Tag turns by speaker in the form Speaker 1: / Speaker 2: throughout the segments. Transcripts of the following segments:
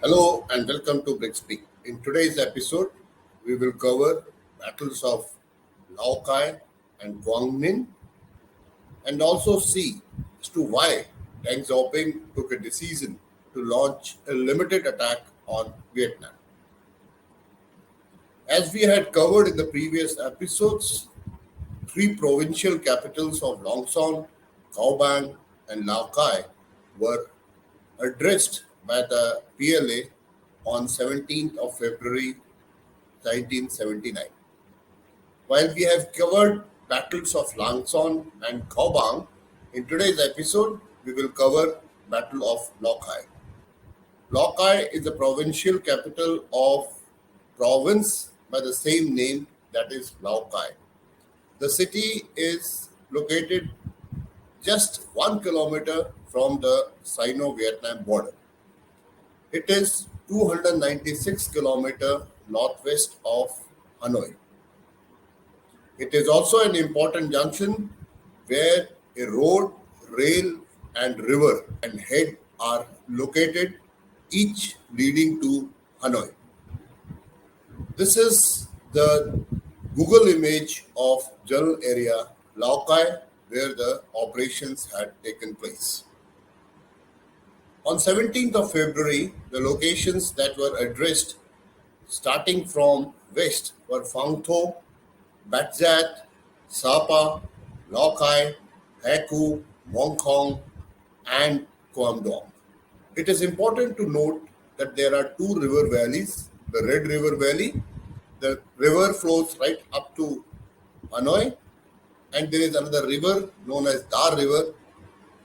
Speaker 1: Hello and welcome to Brick Speak. In today's episode, we will cover battles of Lao Kai and Guangmin and also see as to why Deng Xiaoping took a decision to launch a limited attack on Vietnam. As we had covered in the previous episodes, three provincial capitals of Long Son, Cao Bang, and Lao Kai were addressed by the PLA on 17th of February 1979. While we have covered battles of Lang Son and Cao Bang, in today's episode we will cover Battle of Lao Kai. Lao Kai is the provincial capital of province by the same name, that is Lao Kai. The city is located just 1 kilometer from the Sino Vietnam border. It is 296 kilometers northwest of Hanoi. It is also an important junction where a road, rail, and river and head are located, each leading to Hanoi. This is the Google image of general area Lao Kai where the operations had taken place. On 17th of February, the locations that were addressed starting from west were Phang Tho, Bat Zat, Sapa, Lao Kai, Haku, Mong Kong, and Quam Dong. It is important to note that there are two river valleys. The Red River Valley, the river flows right up to Hanoi, and there is another river known as Dar River,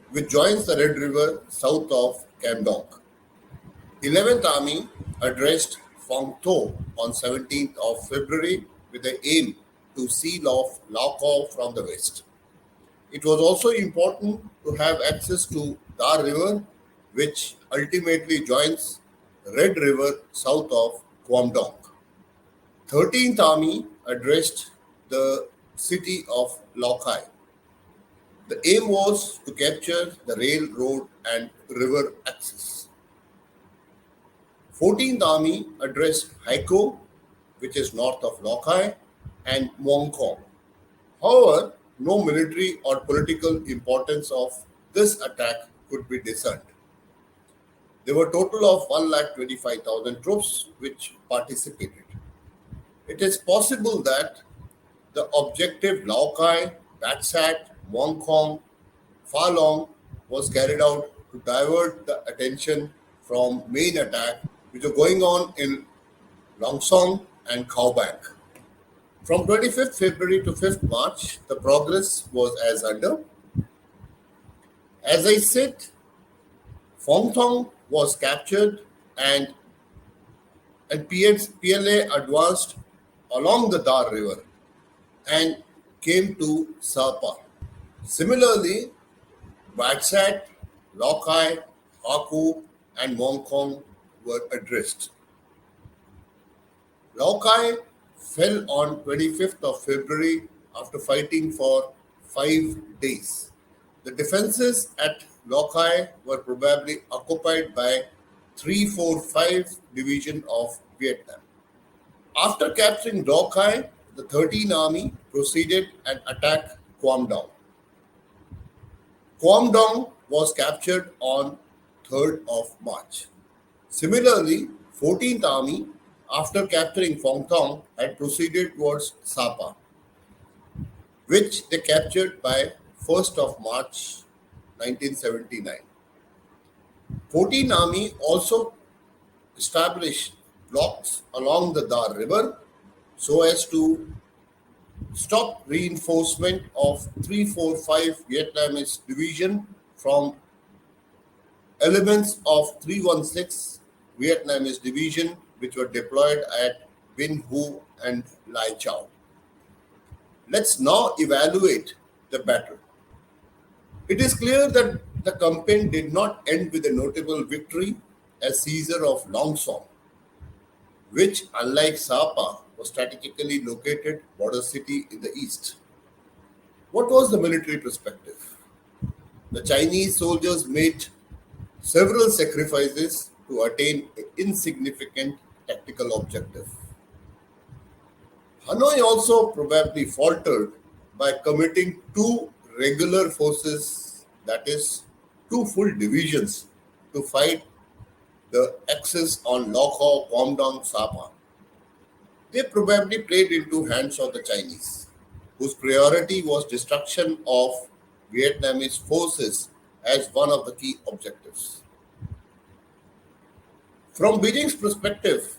Speaker 1: which joins the Red River south of Cam Dong. 11th Army addressed Phang Tho on 17th of February with the aim to seal off Lao Kau from the west. It was also important to have access to Dar River, which ultimately joins Red River south of Quam Dong. 13th Army addressed the city of Lao Kai. The aim was to capture the railroad and river access. 14th Army addressed Haikou, which is north of Lao Kai, and Mong Kong. However, no military or political importance of this attack could be discerned. There were a total of 125,000 troops which participated. It is possible that the objective Lao Kai, Bat Sat, Mong Kong, Fa Long was carried out to divert the attention from main attack which are going on in Long Song and Khao Bang. From 25th February to 5th March, the progress was as under. As I said, Phong Thong was captured and PLA advanced along the Dar River and came to Sapa. Similarly, Bat Sat, Lao Kai, Haku, and Mong Kong were addressed. Lao Kai fell on 25th of February after fighting for 5 days. The defenses at Lao Kai were probably occupied by 345 Division of Vietnam. After capturing Lao Kai, the 13th Army proceeded and attacked Quam Dong. Quam Dong was captured on 3rd of March. Similarly, 14th Army, after capturing Phong Thong, had proceeded towards Sapa, which they captured by 1st of March 1979. 14th Army also established blocks along the Dar River so as to stop reinforcement of 345 Vietnamese division from elements of 316 Vietnamese division which were deployed at Vinh Hu and Lai Chau. Let's now evaluate the battle. It is clear that the campaign did not end with a notable victory as seizure of Long Son, which, unlike Sapa, was strategically located border city in the east. What was the military perspective? The Chinese soldiers made several sacrifices to attain an insignificant tactical objective. Hanoi also probably faltered by committing two regular forces, that is, two full divisions, to fight the Axis on Lok Komdong, Sapa. They probably played into hands of the Chinese, whose priority was destruction of Vietnamese forces as one of the key objectives. From Beijing's perspective,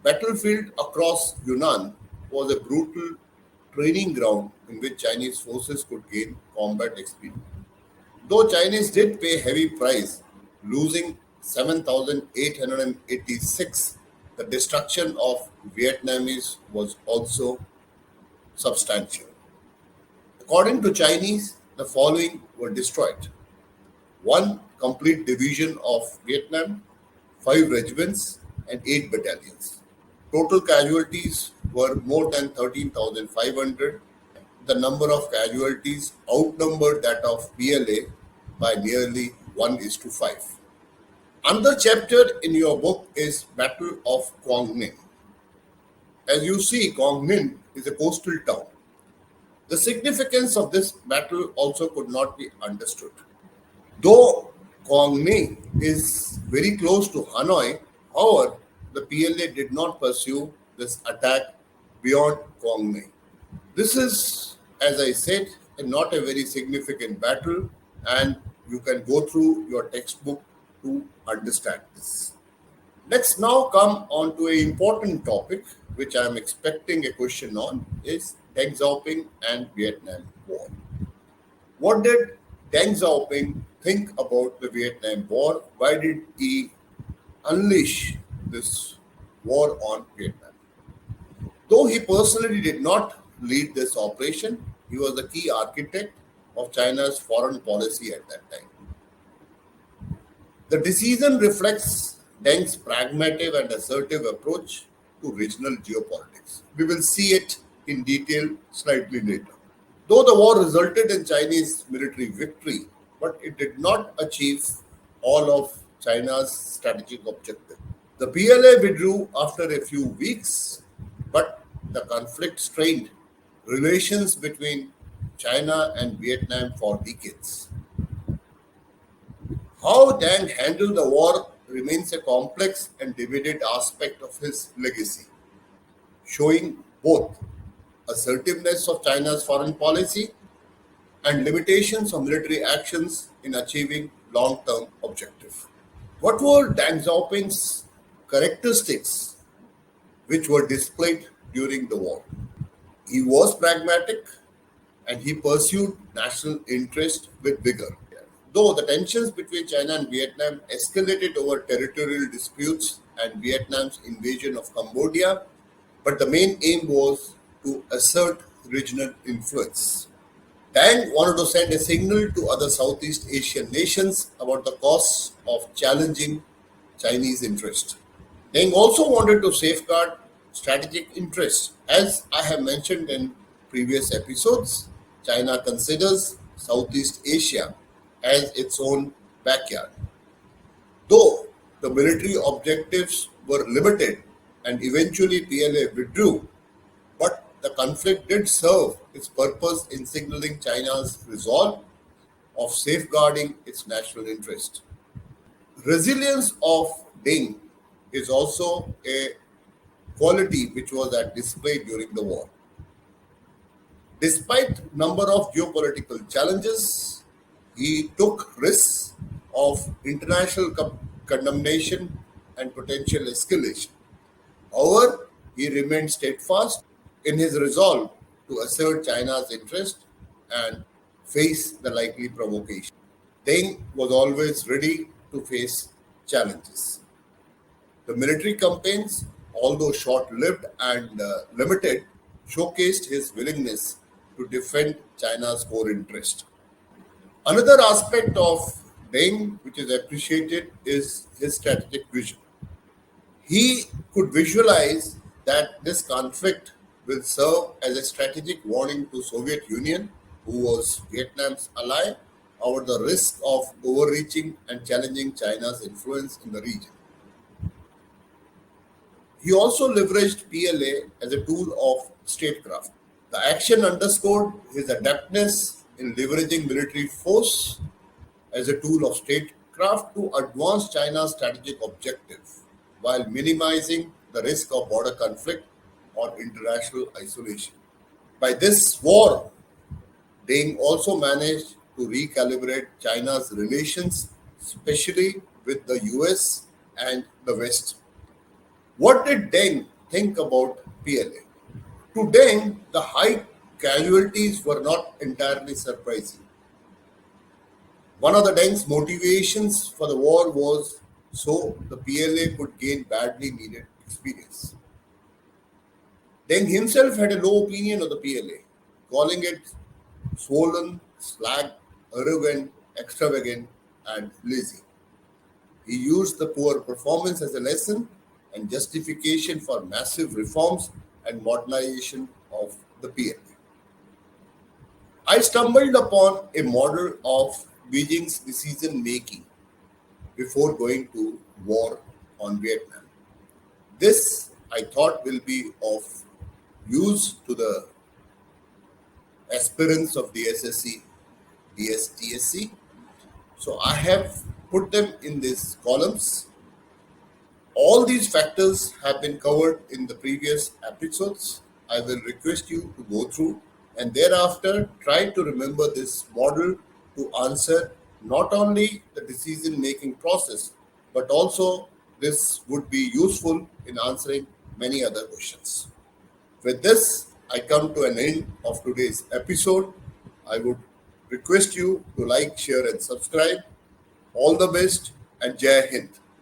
Speaker 1: battlefield across Yunnan was a brutal training ground in which Chinese forces could gain combat experience. Though Chinese did pay heavy price, losing 7,886, the destruction of Vietnamese was also substantial. According to Chinese, the following were destroyed: one complete division of Vietnam, five regiments, and eight battalions. Total casualties were more than 13,500. The number of casualties outnumbered that of PLA by nearly 1 is to 5. Another chapter in your book is Battle of Quang Ninh. As you see, Quang Ninh is a coastal town. The significance of this battle also could not be understood. Though Quang Ninh is very close to Hanoi, however, the PLA did not pursue this attack beyond Quang Ninh. This is, as I said, not a very significant battle, and you can go through your textbook to understand this. Let's now come on to an important topic, which I am expecting a question on, is Deng Xiaoping and Vietnam War. What did Deng Xiaoping think about the Vietnam War? Why did he unleash this war on Vietnam? Though he personally did not lead this operation, he was the key architect of China's foreign policy at that time. The decision reflects Deng's pragmatic and assertive approach to regional geopolitics. We will see it in detail slightly later. Though the war resulted in Chinese military victory, but it did not achieve all of China's strategic objectives. The PLA withdrew after a few weeks, but the conflict strained relations between China and Vietnam for decades. How Deng handled the war remains a complex and debated aspect of his legacy, showing both assertiveness of China's foreign policy and limitations of military actions in achieving long-term objectives. What were Deng Xiaoping's characteristics which were displayed during the war? He was pragmatic and he pursued national interest with vigor. Though the tensions between China and Vietnam escalated over territorial disputes and Vietnam's invasion of Cambodia, but the main aim was to assert regional influence. Deng wanted to send a signal to other Southeast Asian nations about the costs of challenging Chinese interest. Deng also wanted to safeguard strategic interests. As I have mentioned in previous episodes, China considers Southeast Asia as its own backyard. Though the military objectives were limited and eventually PLA withdrew, but the conflict did serve its purpose in signaling China's resolve of safeguarding its national interest. Resilience of Deng is also a quality which was at display during the war. Despite number of geopolitical challenges, he took risks of international condemnation and potential escalation. However, he remained steadfast in his resolve to assert China's interest and face the likely provocation. Deng was always ready to face challenges. The military campaigns, although short lived and limited, showcased his willingness to defend China's core interest. Another aspect of Deng which is appreciated is his strategic vision. He could visualize that this conflict will serve as a strategic warning to Soviet Union, who was Vietnam's ally, over the risk of overreaching and challenging China's influence in the region. He also leveraged PLA as a tool of statecraft. The action underscored his adeptness in leveraging military force as a tool of statecraft to advance China's strategic objective while minimizing the risk of border conflict or international isolation. By this war, Deng also managed to recalibrate China's relations, especially with the US and the West. What did Deng think about PLA? To Deng, the high casualties were not entirely surprising. One of the Deng's motivations for the war was so the PLA could gain badly needed experience. Deng himself had a low opinion of the PLA, calling it swollen, slag, arrogant, extravagant, and lazy. He used the poor performance as a lesson and justification for massive reforms and modernization of the PLA. I stumbled upon a model of Beijing's decision making before going to war on Vietnam. This, I thought, will be of use to the aspirants of the SSC, DSTSC. So I have put them in these columns. All these factors have been covered in the previous episodes. I will request you to go through and thereafter try to remember this model to answer not only the decision making process but also this would be useful in answering many other questions. With this, I come to an end of today's episode. I would request you to like, share, and subscribe. All the best and Jai Hind.